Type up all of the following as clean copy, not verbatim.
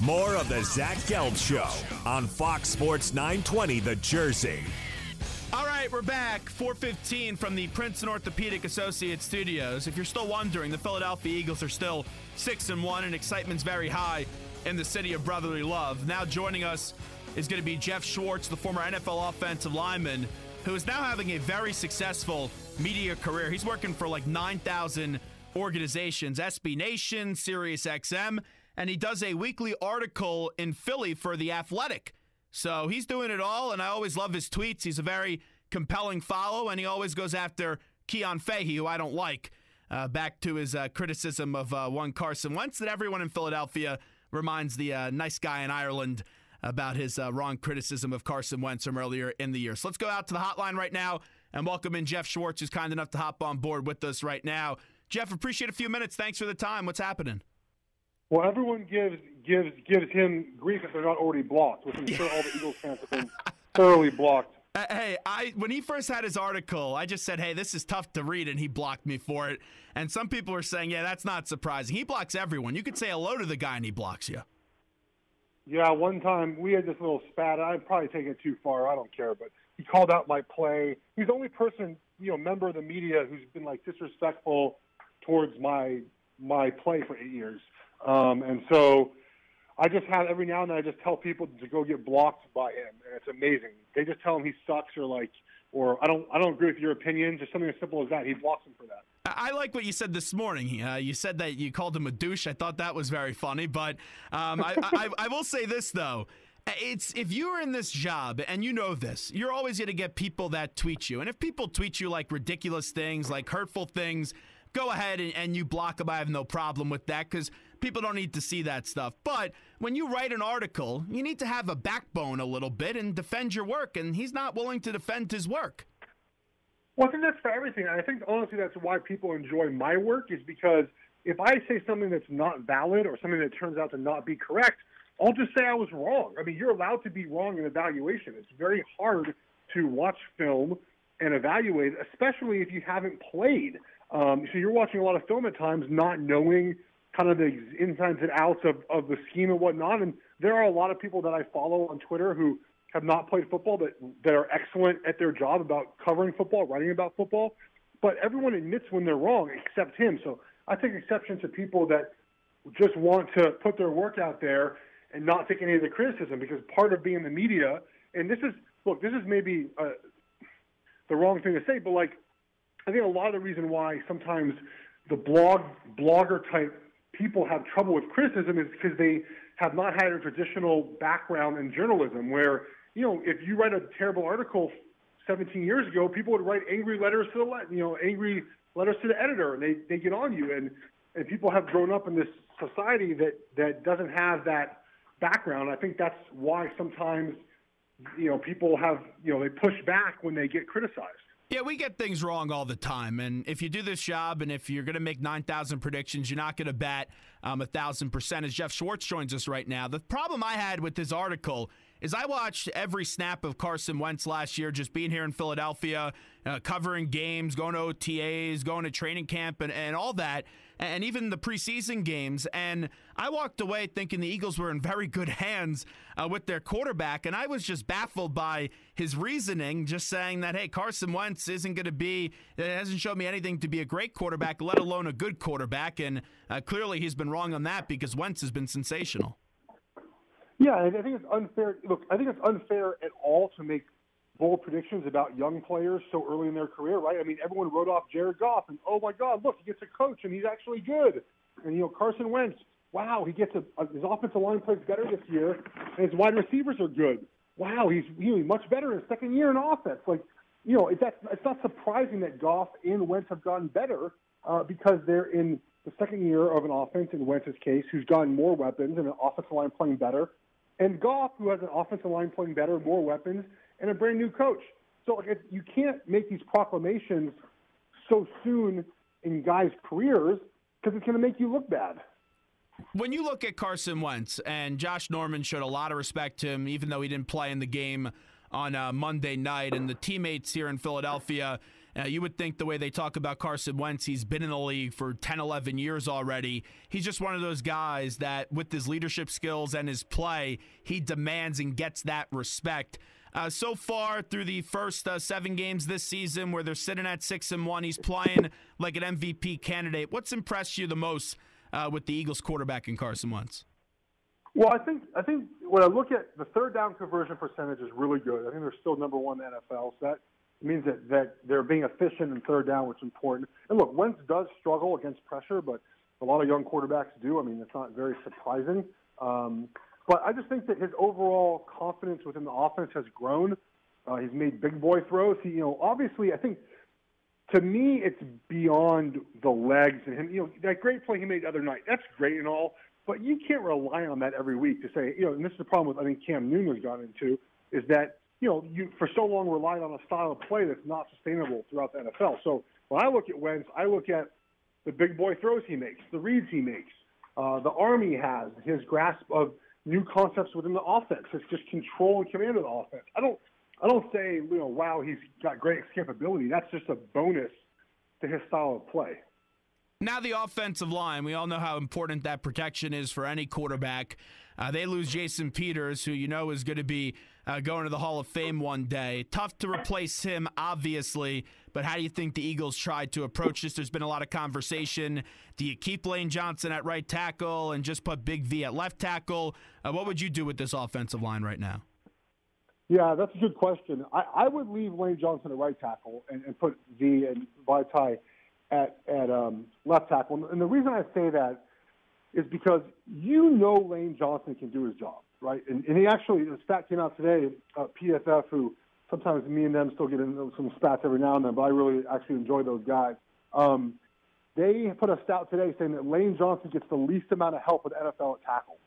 More of the Zach Gelb Show on Fox Sports 920 The Jersey. All right, we're back. 4:15 from the Princeton Orthopedic Associates studios. If you're still wondering, the Philadelphia Eagles are still 6-1, and excitement's very high in the city of brotherly love. Now joining us is going to be Geoff Schwartz, the former NFL offensive lineman, who is now having a very successful media career. He's working for like 9,000 organizations, SB Nation, SiriusXM, and he does a weekly article in Philly for The Athletic. So he's doing it all, and I always love his tweets. He's a very compelling follow, and he always goes after Keon Fahey, who I don't like, back to his criticism of one Carson Wentz that everyone in Philadelphia reminds the nice guy in Ireland about his wrong criticism of Carson Wentz from earlier in the year. So let's go out to the hotline right now and welcome in Geoff Schwartz, who's kind enough to hop on board with us right now. Geoff, appreciate a few minutes. Thanks for the time. What's happening? Well, everyone gives him grief if they're not already blocked, which I'm sure all the Eagles fans have been thoroughly blocked. Hey, when he first had his article, I just said, hey, this is tough to read, and he blocked me for it. And some people are saying, yeah, that's not surprising. He blocks everyone. You could say hello to the guy, and he blocks you. Yeah, one time we had this little spat. I'd probably take it too far. I don't care, but he called out my play. He's the only person, member of the media who's been like disrespectful towards my play for 8 years. And so I just have every now and then I just tell people to go get blocked by him, and it's amazing. They just tell him he sucks or I don't agree with your opinion. Just something as simple as that. He blocks him for that. I like what you said this morning. You said that you called him a douche. I thought that was very funny. But I will say this, though. If you're in this job, and you know this, you're always going to get people that tweet you. And if people tweet you like ridiculous things, like hurtful things, go ahead and you block them. I have no problem with that because people don't need to see that stuff. But when you write an article, you need to have a backbone a little bit and defend your work. And he's not willing to defend his work. Well, I think that's for everything. I think, honestly, that's why people enjoy my work is because if I say something that's not valid or something that turns out to not be correct, I'll just say I was wrong. I mean, you're allowed to be wrong in evaluation. It's very hard to watch film and evaluate, especially if you haven't played. So you're watching a lot of film at times not knowing kind of the insides and outs of the scheme and whatnot. And there are a lot of people that I follow on Twitter who have not played football that are excellent at their job about covering football, writing about football. But everyone admits when they're wrong except him. So I take exception to people that just want to put their work out there and not take any of the criticism, because part of being in the media, and this is maybe the wrong thing to say, but I think a lot of the reason why sometimes the blogger type people have trouble with criticism is because they have not had a traditional background in journalism where, if you write a terrible article 17 years ago, people would write angry letters to the editor, and they get on you. And people have grown up in this society that doesn't have that background. I think that's why sometimes, people have, they push back when they get criticized. Yeah, we get things wrong all the time, and if you do this job and if you're going to make 9,000 predictions, you're not going to bat 1,000%. As Geoff Schwartz joins us right now, the problem I had with this article is I watched every snap of Carson Wentz last year, just being here in Philadelphia, covering games, going to OTAs, going to training camp, and all that, and even the preseason games. And I walked away thinking the Eagles were in very good hands with their quarterback, and I was just baffled by his reasoning, just saying that, hey, Carson Wentz isn't going to be, it hasn't shown me anything to be a great quarterback, let alone a good quarterback, and clearly he's been wrong on that because Wentz has been sensational. Yeah, I think it's unfair. Look, I think it's unfair at all to make bold predictions about young players so early in their career, right? I mean, everyone wrote off Jared Goff, and oh my God, look, he gets a coach, and he's actually good. And Carson Wentz, wow, he gets his offensive line plays better this year, and his wide receivers are good. Wow, he's much better in his second year in offense. It's not surprising that Goff and Wentz have gotten better because they're in the second year of an offense, in Wentz's case, who's gotten more weapons and an offensive line playing better. And Goff, who has an offensive line playing better, more weapons, and a brand new coach. So you can't make these proclamations so soon in guys' careers because it's going to make you look bad. When you look at Carson Wentz, and Josh Norman showed a lot of respect to him, even though he didn't play in the game on Monday night, and the teammates here in Philadelphia You would think the way they talk about Carson Wentz, he's been in the league for 10, 11 years already. He's just one of those guys that with his leadership skills and his play, he demands and gets that respect. So far through the first 7 games this season where they're sitting at 6-1, he's playing like an MVP candidate. What's impressed you the most with the Eagles quarterback in Carson Wentz? Well, I think when I look at the third down conversion percentage is really good. I think they're still number 1 in the NFL, so that means that they're being efficient in third down, which is important. And look, Wentz does struggle against pressure, but a lot of young quarterbacks do. I mean, it's not very surprising. But I just think that his overall confidence within the offense has grown. He's made big boy throws. He, obviously, I think to me it's beyond the legs and him. That great play he made the other night, that's great and all, but you can't rely on that every week to say, and this is the problem with I think Cam Newton has gone into, is that you for so long relied on a style of play that's not sustainable throughout the NFL. So when I look at Wentz, I look at the big boy throws he makes, the reads he makes, the arm he has, his grasp of new concepts within the offense. It's just control and command of the offense. I don't say, wow, he's got great escapability. That's just a bonus to his style of play. Now the offensive line, we all know how important that protection is for any quarterback. They lose Jason Peters, who is going to be going to the Hall of Fame one day. Tough to replace him, obviously, but how do you think the Eagles tried to approach this? There's been a lot of conversation. Do you keep Lane Johnson at right tackle and just put Big V at left tackle? What would you do with this offensive line right now? Yeah, that's a good question. I would leave Lane Johnson at right tackle and put V and Vaitai at left tackle. And the reason I say that is because Lane Johnson can do his job, right? And he actually, the stat came out today, PFF, who sometimes me and them still get into some spats every now and then, but I really actually enjoy those guys. They put a stat today saying that Lane Johnson gets the least amount of help with NFL at tackle.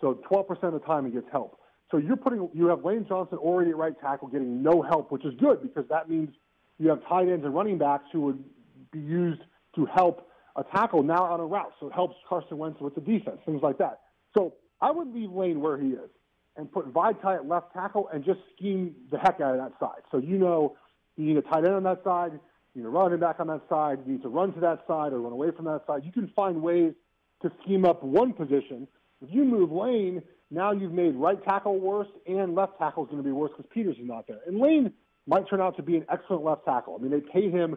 So 12% of the time he gets help. So you have Lane Johnson already at right tackle getting no help, which is good because that means you have tight ends and running backs who would be used to help a tackle now on a route. So it helps Carson Wentz with the defense, things like that. So I would leave Lane where he is and put Vaitai at left tackle and just scheme the heck out of that side. So you need a tight end on that side, you need a running back on that side, you need to run to that side or run away from that side. You can find ways to scheme up one position. If you move Lane, now you've made right tackle worse and left tackle is going to be worse because Peters is not there. And Lane might turn out to be an excellent left tackle. I mean, they pay him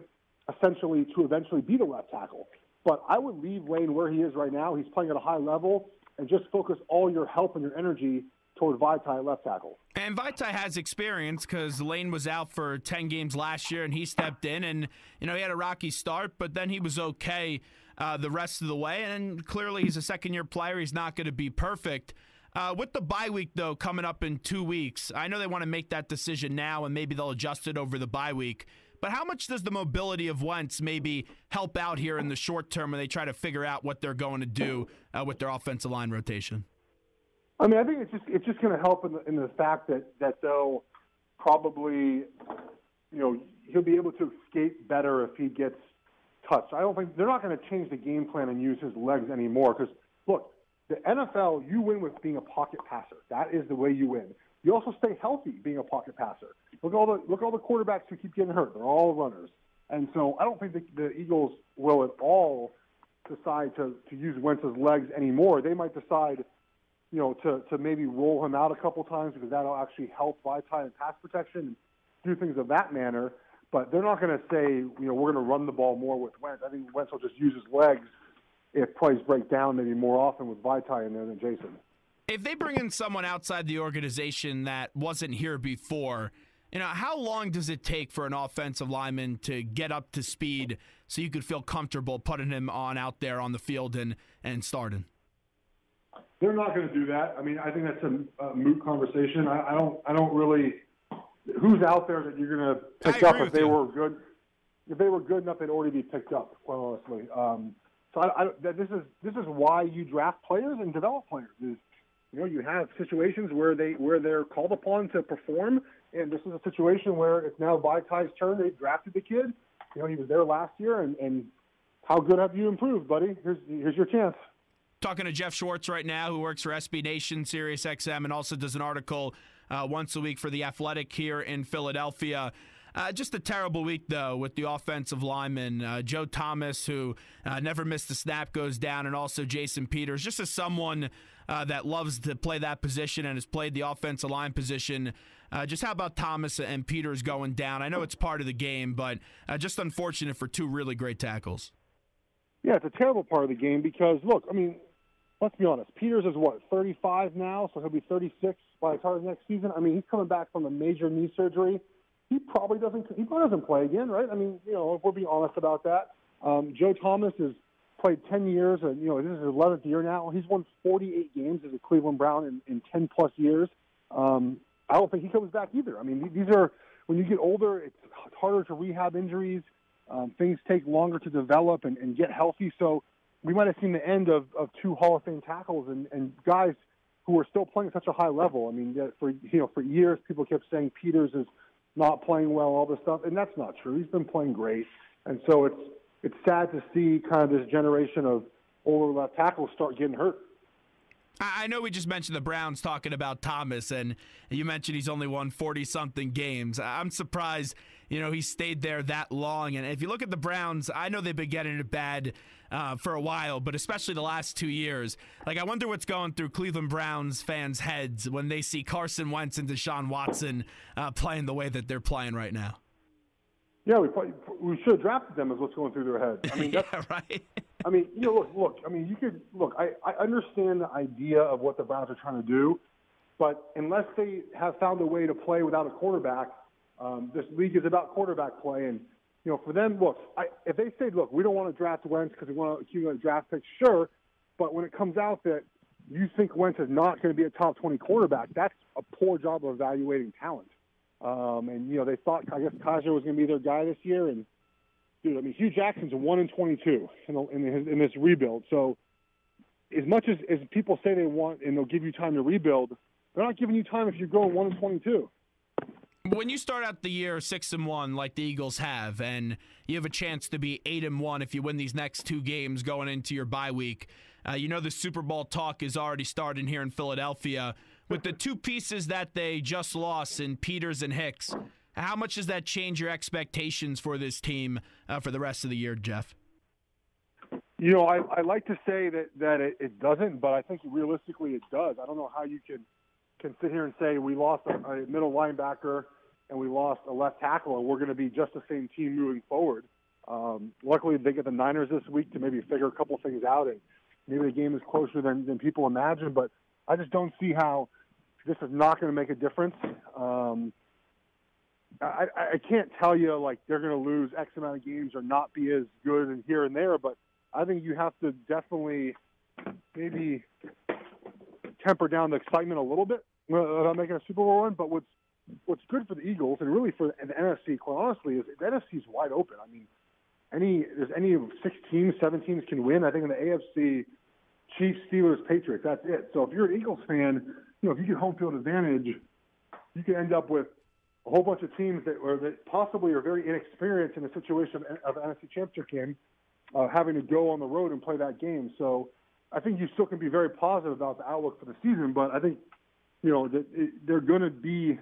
essentially to eventually be the left tackle. But I would leave Lane where he is right now. He's playing at a high level and just focus all your help and your energy toward Vaitai at left tackle. And Vaitai has experience because Lane was out for 10 games last year and he stepped in and, he had a rocky start, but then he was okay the rest of the way. And clearly he's a second-year player. He's not going to be perfect. With the bye week, though, coming up in 2 weeks, I know they want to make that decision now and maybe they'll adjust it over the bye week. But how much does the mobility of Wentz maybe help out here in the short term when they try to figure out what they're going to do with their offensive line rotation? I mean, I think it's just going to help in the fact that they'll probably, he'll be able to escape better if he gets touched. I don't think they're not going to change the game plan and use his legs anymore because, look, the NFL, you win with being a pocket passer. That is the way you win. You also stay healthy being a pocket passer. Look at all the quarterbacks who keep getting hurt. They're all runners. And so I don't think the Eagles will at all decide to use Wentz's legs anymore. They might decide, to maybe roll him out a couple times because that'll actually help Vaitai in pass protection and do things of that manner. But they're not going to say, we're going to run the ball more with Wentz. I think Wentz will just use his legs if plays break down maybe more often with Vaitai in there than Jason. If they bring in someone outside the organization that wasn't here before, how long does it take for an offensive lineman to get up to speed so you could feel comfortable putting him out there on the field and starting? They're not going to do that. I mean, I think that's a moot conversation. I don't really. Who's out there that you're going to pick up if they were good? If they were good enough, they'd already be picked up. Quite honestly, so this is why you draft players and develop players. You have situations where they're called upon to perform, and this is a situation where it's now Vaitai's turn. They drafted the kid. He was there last year, and how good have you improved, buddy? Here's your chance. Talking to Geoff Schwartz right now, who works for SB Nation, Sirius XM, and also does an article once a week for The Athletic here in Philadelphia. Just a terrible week, though, with the offensive lineman. Joe Thomas, who never missed a snap, goes down, and also Jason Peters. Just as someone that loves to play that position and has played the offensive line position, just how about Thomas and Peters going down? I know it's part of the game, but just unfortunate for two really great tackles. Yeah, it's a terrible part of the game because, look, I mean, let's be honest. Peters is, 35 now, so he'll be 36 by the start of next season. I mean, he's coming back from a major knee surgery. He probably doesn't play again, right? I mean, if we're being honest about that. Joe Thomas has played 10 years, and, this is his 11th year now. He's won 48 games as a Cleveland Brown in 10-plus years. I don't think he comes back either. I mean, these are, when you get older, it's harder to rehab injuries. Things take longer to develop and get healthy. So we might have seen the end of two Hall of Fame tackles and guys who are still playing at such a high level. I mean, for years, people kept saying Peters is not playing well, all this stuff, and that's not true. He's been playing great, and so it's sad to see kind of this generation of older left tackles start getting hurt. I know we just mentioned the Browns talking about Thomas, and you mentioned he's only won 40-something games. I'm surprised, he stayed there that long. And if you look at the Browns, I know they've been getting it bad for a while, but especially the last 2 years. Like, I wonder what's going through Cleveland Browns fans' heads when they see Carson Wentz and Deshaun Watson playing the way that they're playing right now. Yeah, we should have drafted them is what's going through their heads. I mean, that's, yeah, right. I mean, look. I mean, I understand the idea of what the Browns are trying to do, but unless they have found a way to play without a quarterback, this league is about quarterback play. And for them, if they say, look, we don't want to draft Wentz because we want to accumulate draft picks, sure. But when it comes out that you think Wentz is not going to be a top 20 quarterback, that's a poor job of evaluating talent. And they thought, I guess, Kaiser was going to be their guy this year. And, dude, I mean, Hugh Jackson's 1-22 in this rebuild. So as much as people say they want and they'll give you time to rebuild, they're not giving you time if you're going 1-22. When you start out the year 6-1 like the Eagles have, and you have a chance to be 8-1 if you win these next two games going into your bye week, the Super Bowl talk is already starting here in Philadelphia. With the two pieces that they just lost in Peters and Hicks, how much does that change your expectations for this team for the rest of the year, Geoff? I like to say that it doesn't, but I think realistically it does. I don't know how you can sit here and say we lost a middle linebacker and we lost a left tackle and we're going to be just the same team moving forward. Luckily, they get the Niners this week to maybe figure a couple things out, and maybe the game is closer than people imagine, but I just don't see how this is not going to make a difference. I can't tell you, like, they're going to lose X amount of games or not be as good and here and there, but I think you have to definitely maybe temper down the excitement a little bit about making a Super Bowl run. But what's good for the Eagles and really for the NFC, quite honestly, is the NFC is wide open. I mean, any of 6 teams, 7 teams can win. I think in the AFC, Chiefs, Steelers, Patriots, that's it. So if you're an Eagles fan, if you get home field advantage, you can end up with a whole bunch of teams that possibly are very inexperienced in the situation of an NFC Championship game, having to go on the road and play that game. So I think you still can be very positive about the outlook for the season, but I think, they're going to be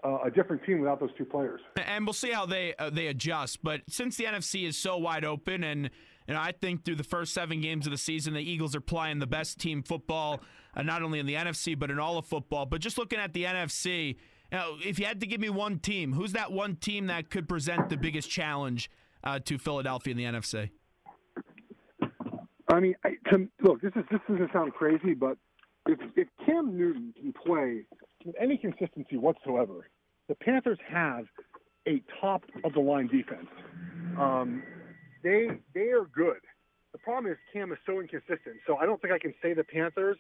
a different team without those two players. And we'll see how they adjust. But since the NFC is so wide open, and I think through the first 7 games of the season, the Eagles are playing the best team football, not only in the NFC, but in all of football. But just looking at the NFC, if you had to give me one team, who's that one team that could present the biggest challenge to Philadelphia in the NFC? I mean, look, this doesn't sound crazy, but if Cam Newton can play with any consistency whatsoever, the Panthers have a top-of-the-line defense. They are good. The problem is Cam is so inconsistent, so I don't think I can say the Panthers.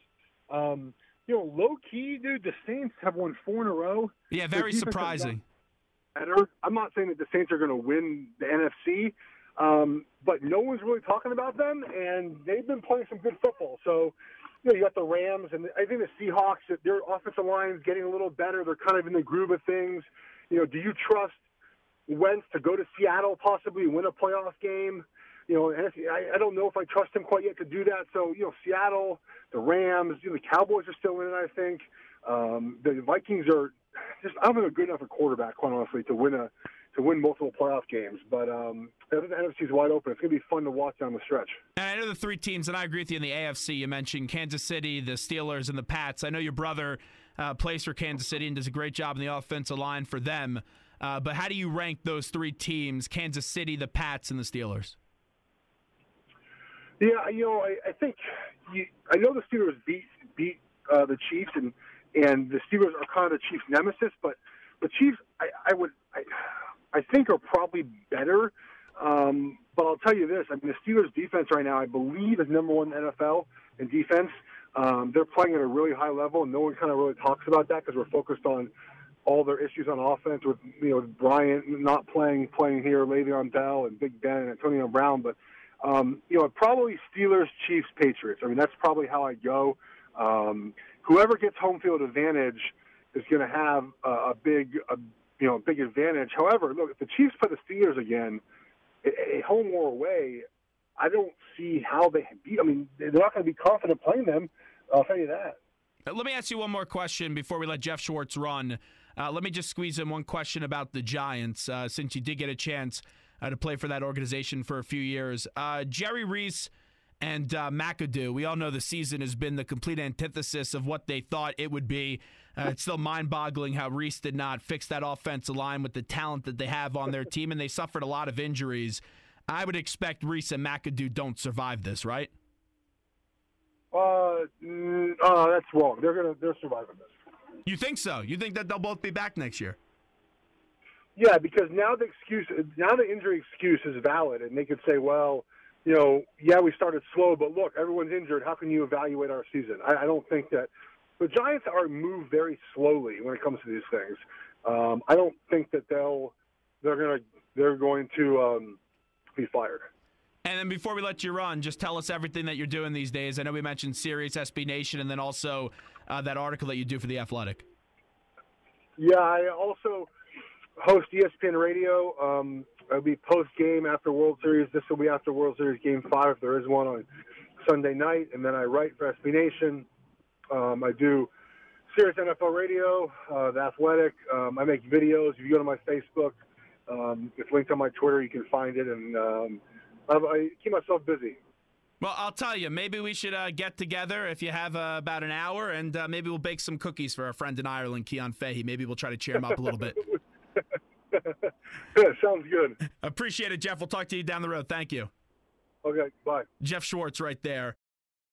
Low-key, dude, the Saints have won 4 in a row. Yeah, very surprising. Better. I'm not saying that the Saints are going to win the NFC, but no one's really talking about them, and they've been playing some good football. So, you got the Rams, and I think the Seahawks, their offensive line is getting a little better. They're kind of in the groove of things. Do you trust Wentz to go to Seattle, possibly win a playoff game? I don't know if I trust him quite yet to do that. So, Seattle, the Rams, the Cowboys are still in it, I think. The Vikings are I don't think they're good enough a quarterback, quite honestly, to win multiple playoff games. But the NFC is wide open. It's going to be fun to watch down the stretch. And I know the three teams, and I agree with you in the AFC. You mentioned Kansas City, the Steelers, and the Pats. I know your brother plays for Kansas City and does a great job in the offensive line for them. But how do you rank those three teams, Kansas City, the Pats, and the Steelers? Yeah, I think I know the Steelers beat the Chiefs, and the Steelers are kind of the Chiefs' nemesis. But the Chiefs, I think, are probably better. But I'll tell you this: I mean, the Steelers' defense right now, I believe, is number one in the NFL in defense. They're playing at a really high level, and no one kind of really talks about that because we're focused on all their issues on offense with Bryant not playing here, Le'Veon Bell, and Big Ben and Antonio Brown. But probably Steelers, Chiefs, Patriots. I mean, that's probably how I go. Whoever gets home field advantage is going to have a big advantage. However, look, if the Chiefs play the Steelers again, a home or away, I don't see how they beat. I mean, they're not going to be confident playing them. I'll tell you that. Let me ask you one more question before we let Geoff Schwartz run. Let me just squeeze in one question about the Giants, since you did get a chance to play for that organization for a few years. Jerry Reese and McAdoo, we all know the season has been the complete antithesis of what they thought it would be. It's still mind-boggling how Reese did not fix that offensive line with the talent that they have on their team, and they suffered a lot of injuries. I would expect Reese and McAdoo don't survive this, right? That's wrong. They're surviving this. You think so? You think that they'll both be back next year? Yeah, because now the injury excuse is valid, and they could say, well, we started slow, but look, everyone's injured. How can you evaluate our season? I don't think that the Giants move very slowly when it comes to these things. I don't think that they're going to be fired. And then before we let you run, just tell us everything that you're doing these days. I know we mentioned Sirius, SB Nation, and then also that article that you do for The Athletic. Yeah, I also host ESPN Radio. It'll be post-game after World Series. This will be after World Series Game 5 if there is one on Sunday night. And then I write for SB Nation. I do Sirius NFL Radio, The Athletic. I make videos. If you go to my Facebook, it's linked on my Twitter. You can find it. And I keep myself busy. Well, I'll tell you, maybe we should get together if you have about an hour, and maybe we'll bake some cookies for our friend in Ireland, Keon Fahey. Maybe we'll try to cheer him up a little bit. Sounds good. Appreciate it, Geoff. We'll talk to you down the road. Thank you. Okay, bye. Geoff Schwartz right there.